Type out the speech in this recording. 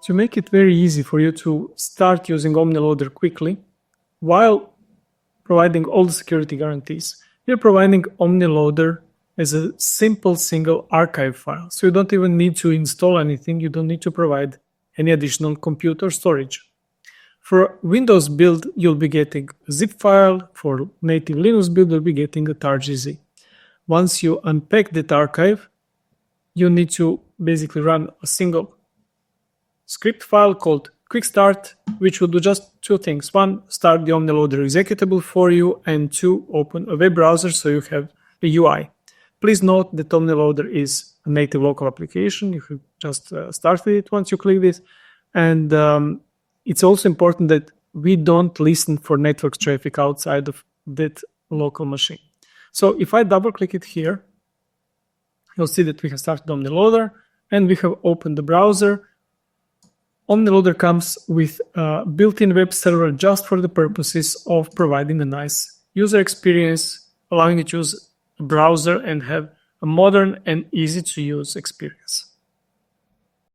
To make it very easy for you to start using Omni Loader quickly, while providing all the security guarantees, we're providing Omni Loader as a simple single archive file. So you don't even need to install anything. You don't need to provide any additional compute or storage. For Windows build, you'll be getting a zip file. For native Linux build, you'll be getting a TARZ. Once you unpack that archive, you need to basically run a single script file called quick start, which will do just two things. One, start the Omni Loader executable for you, and two, open a web browser so you have a UI. Please note that Omni Loader is a native local application. You have just started it once you click this. And it's also important that we don't listen for network traffic outside of that local machine. So if I double click it here, you'll see that we have started Omni Loader and we have opened the browser. Omni Loader comes with a built-in web server just for the purposes of providing a nice user experience, allowing you to use a browser and have a modern and easy to use experience.